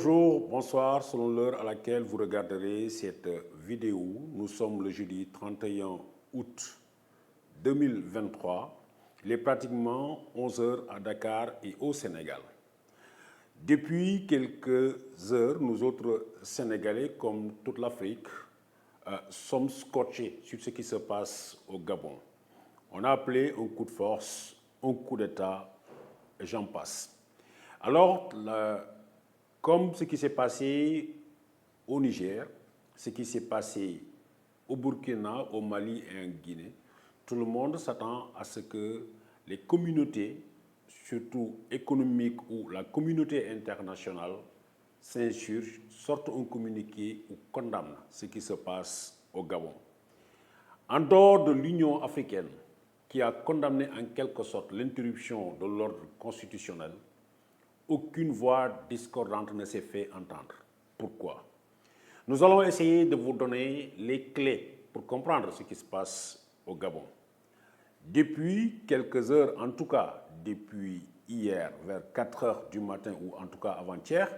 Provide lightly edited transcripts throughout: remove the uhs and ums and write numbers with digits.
Bonjour, bonsoir, selon l'heure à laquelle vous regarderez cette vidéo. Nous sommes le jeudi 31 août 2023. Il est pratiquement 11 heures à Dakar et au Sénégal. Depuis quelques heures, nous autres Sénégalais, comme toute l'Afrique, sommes scotchés sur ce qui se passe au Gabon. On a appelé un coup de force, un coup d'État, et j'en passe. Alors, comme ce qui s'est passé au Niger, ce qui s'est passé au Burkina, au Mali et en Guinée, tout le monde s'attend à ce que les communautés, surtout économiques ou la communauté internationale, s'insurgent, sortent un communiqué ou condamnent ce qui se passe au Gabon. En dehors de l'Union africaine, qui a condamné en quelque sorte l'interruption de l'ordre constitutionnel, aucune voix discordante ne s'est fait entendre. Pourquoi? Nous allons essayer de vous donner les clés pour comprendre ce qui se passe au Gabon. Depuis quelques heures, en tout cas depuis hier, vers 4 heures du matin ou en tout cas avant-hier,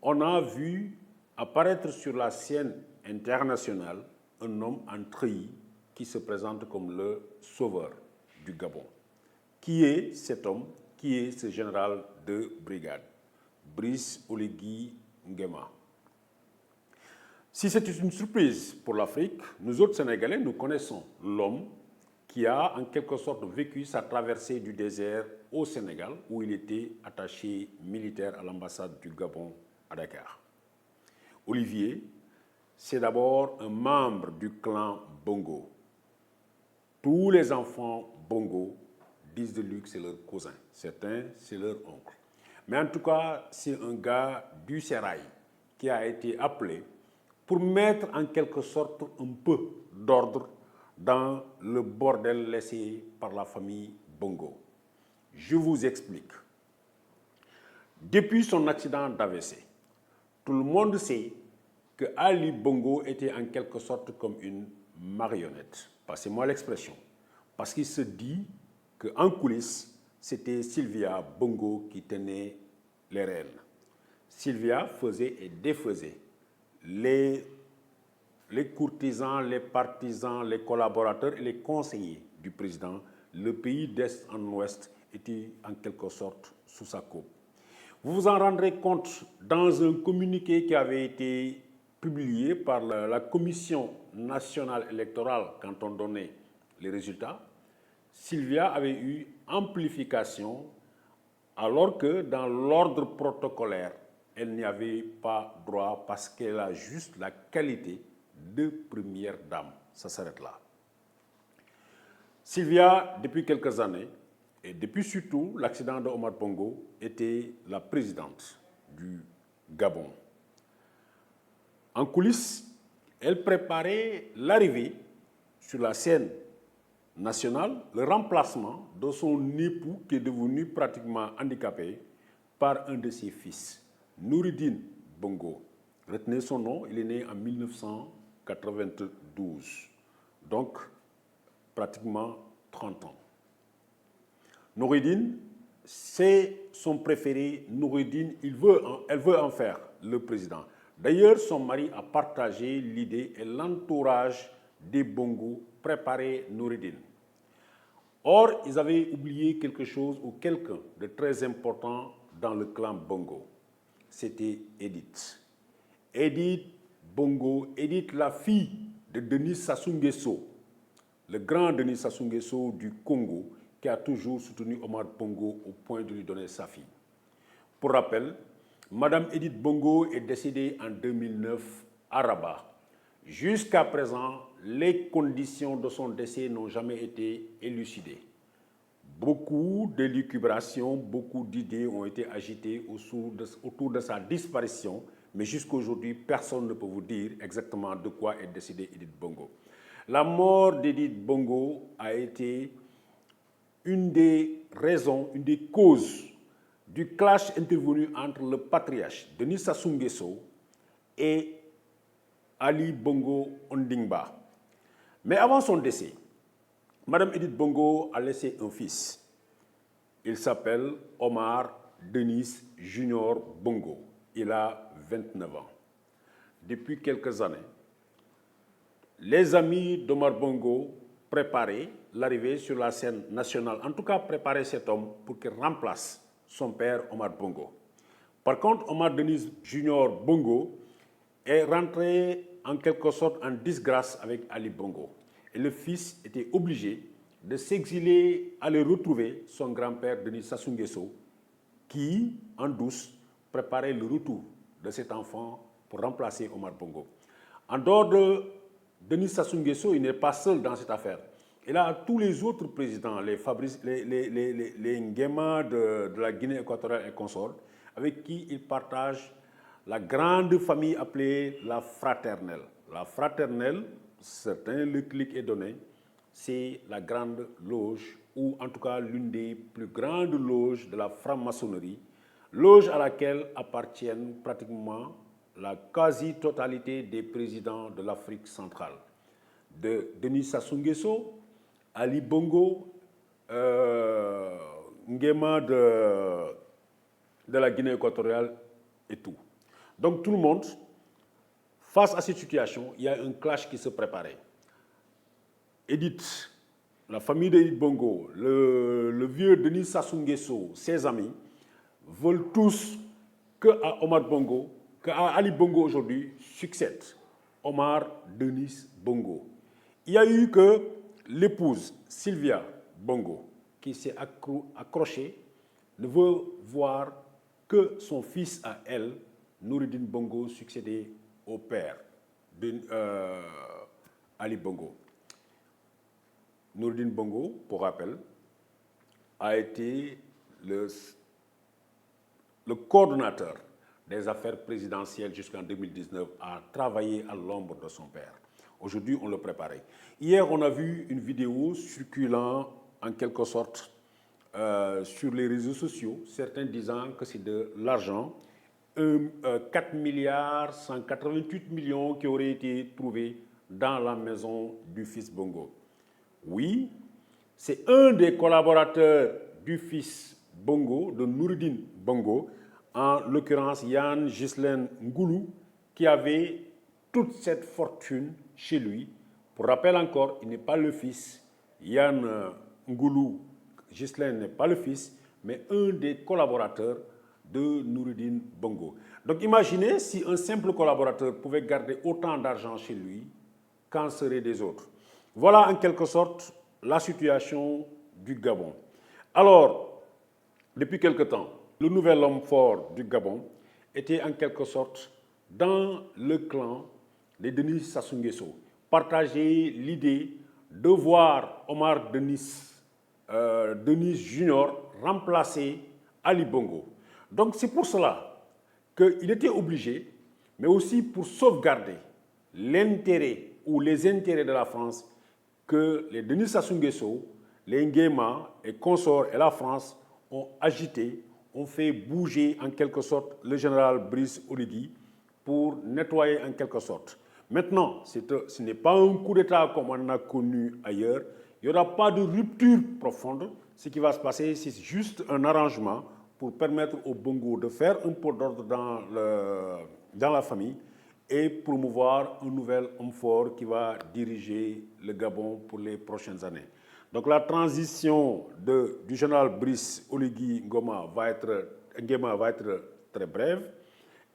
on a vu apparaître sur la scène internationale un homme en treillis qui se présente comme le sauveur du Gabon. Qui est cet homme? Qui est ce général de brigade? Brice Oligui Nguema. Si c'est une surprise pour l'Afrique, nous autres Sénégalais, nous connaissons l'homme qui a en quelque sorte vécu sa traversée du désert au Sénégal, où il était attaché militaire à l'ambassade du Gabon à Dakar. Olivier, c'est d'abord un membre du clan Bongo. Tous les enfants Bongo disent de lui que c'est leur cousin. Certains, c'est leur oncle. Mais en tout cas, c'est un gars du Sérail qui a été appelé pour mettre en quelque sorte un peu d'ordre dans le bordel laissé par la famille Bongo. Je vous explique. Depuis son accident d'AVC, tout le monde sait que Ali Bongo était en quelque sorte comme une marionnette. Passez-moi l'expression. Parce qu'il se dit qu'en coulisses, c'était Sylvia Bongo qui tenait les rênes. Sylvia faisait et défaisait les courtisans, les partisans, les collaborateurs et les conseillers du président. Le pays d'est en ouest était en quelque sorte sous sa coupe. Vous vous en rendrez compte dans un communiqué qui avait été publié par la Commission nationale électorale quand on donnait les résultats. Sylvia avait eu amplification alors que dans l'ordre protocolaire, elle n'y avait pas droit parce qu'elle a juste la qualité de première dame. Ça s'arrête là. Sylvia, depuis quelques années, et depuis surtout l'accident de Omar Bongo, était la présidente du Gabon. En coulisses, elle préparait l'arrivée sur la scène nationale, le remplacement de son époux qui est devenu pratiquement handicapé par un de ses fils, Noureddine Bongo. Retenez son nom, il est né en 1992, donc pratiquement 30 ans. Noureddine, c'est son préféré. Noureddine, elle veut en faire le président. D'ailleurs, son mari a partagé l'idée et l'entourage des Bongo préparer Noureddine. Or, ils avaient oublié quelque chose ou quelqu'un de très important dans le clan Bongo. C'était Edith. Edith Bongo, Edith, la fille de Denis Sassou Nguesso, le grand Denis Sassou Nguesso du Congo, qui a toujours soutenu Omar Bongo au point de lui donner sa fille. Pour rappel, Madame Edith Bongo est décédée en 2009 à Rabat. Jusqu'à présent, les conditions de son décès n'ont jamais été élucidées. Beaucoup d'élucubrations, beaucoup d'idées ont été agitées autour de sa disparition, mais jusqu'à aujourd'hui, personne ne peut vous dire exactement de quoi est décédée Edith Bongo. La mort d'Edith Bongo a été une des raisons, une des causes du clash intervenu entre le patriarche Denis Sassou Nguesso et Ali Bongo Ondimba. Mais avant son décès, Madame Edith Bongo a laissé un fils. Il s'appelle Omar Denis Junior Bongo. il a 29 ans. Depuis quelques années, les amis d'Omar Bongo préparaient l'arrivée sur la scène nationale, en tout cas préparaient cet homme pour qu'il remplace son père Omar Bongo. Par contre, Omar Denis Junior Bongo est rentré en quelque sorte en disgrâce avec Ali Bongo. Et le fils était obligé de s'exiler, aller retrouver son grand-père Denis Sassou Nguesso, qui, en douce, préparait le retour de cet enfant pour remplacer Omar Bongo. En dehors de Denis Sassou Nguesso, il n'est pas seul dans cette affaire. Il a tous les autres présidents, les Nguema de la Guinée équatoriale et consorts, avec qui il partage la grande famille appelée la fraternelle. La fraternelle, certains, le clic est donné, c'est la grande loge, ou en tout cas l'une des plus grandes loges de la franc-maçonnerie, loge à laquelle appartiennent pratiquement la quasi-totalité des présidents de l'Afrique centrale. De Denis Sassou Nguesso, Ali Bongo, Nguema de la Guinée équatoriale et tout. Donc tout le monde, face à cette situation, il y a un clash qui se préparait. Edith, la famille d'Edith Bongo, le vieux Denis Sassou Nguesso, ses amis, veulent tous qu'à Omar Bongo, qu'à Ali Bongo aujourd'hui, succède Omar Denis Bongo. Il y a eu que l'épouse Sylvia Bongo, qui s'est accrochée, ne veut voir que son fils à elle, Noureddine Bongo, succéder au père de Ali Bongo. Noureddine Bongo, pour rappel, a été le coordonnateur des affaires présidentielles jusqu'en 2019, a travaillé à l'ombre de son père. Aujourd'hui, on le préparait. Hier, on a vu une vidéo circulant en quelque sorte sur les réseaux sociaux, certains disant que c'est de l'argent, 4 milliards 188 millions qui auraient été trouvés dans la maison du fils Bongo. Oui, c'est un des collaborateurs du fils Bongo, de Noureddine Bongo, en l'occurrence Yann Ghislaine Ngoulou, qui avait toute cette fortune chez lui. Pour rappel encore, il n'est pas le fils. Yann Ngoulou Ghislaine n'est pas le fils, mais un des collaborateurs de Noureddine Bongo. Donc imaginez si un simple collaborateur pouvait garder autant d'argent chez lui, qu'en seraient des autres. Voilà en quelque sorte la situation du Gabon. Alors, depuis quelque temps, le nouvel homme fort du Gabon était en quelque sorte dans le clan de Denis Sassou Nguesso. Partager l'idée de voir Omar Denis Junior remplacer Ali Bongo. Donc c'est pour cela qu'il était obligé, mais aussi pour sauvegarder l'intérêt ou les intérêts de la France, que les Denis Sassou Nguesso, les Nguema et consorts et la France ont agité, ont fait bouger en quelque sorte le général Brice Oligui pour nettoyer en quelque sorte. Maintenant, ce n'est pas un coup d'État comme on a connu ailleurs. Il n'y aura pas de rupture profonde. Ce qui va se passer, c'est juste un arrangement pour permettre au Bongo de faire un peu d'ordre dans la famille et promouvoir un nouvel homme fort qui va diriger le Gabon pour les prochaines années. Donc la transition du général Brice Oligui Nguema va être très brève.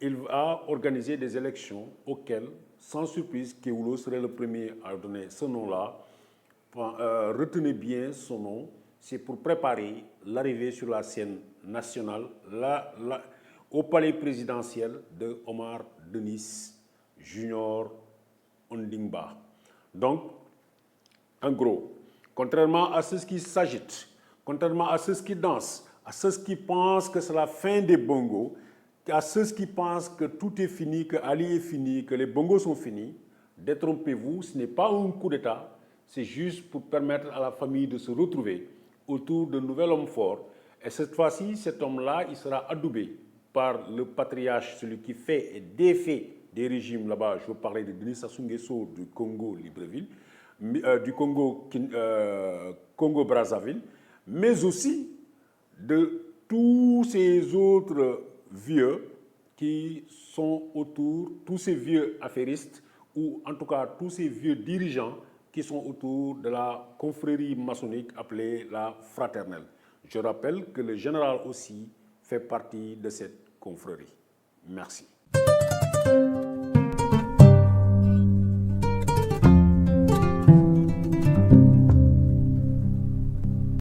Il va organiser des élections auxquelles, sans surprise, Kewoulo serait le premier à donner ce nom-là. Retenez bien son nom, c'est pour préparer l'arrivée sur la scène nationale, au palais présidentiel de Omar Denis Junior Ondimba. Donc, en gros, contrairement à ceux qui s'agitent, contrairement à ceux qui dansent, à ceux qui pensent que c'est la fin des bongos, à ceux qui pensent que tout est fini, que Ali est fini, que les bongos sont finis, détrompez-vous, ce n'est pas un coup d'État, c'est juste pour permettre à la famille de se retrouver autour d'un nouvel homme fort. Et cette fois-ci, cet homme-là, il sera adoubé par le patriarche, celui qui fait et défait des régimes là-bas. Je veux parler de Denis Sassou Nguesso du Congo-Libreville, du Congo-Brazzaville, mais aussi de tous ces autres vieux qui sont autour, tous ces vieux affairistes, ou en tout cas tous ces vieux dirigeants qui sont autour de la confrérie maçonnique appelée la Fraternelle. Je rappelle que le général aussi fait partie de cette confrérie. Merci.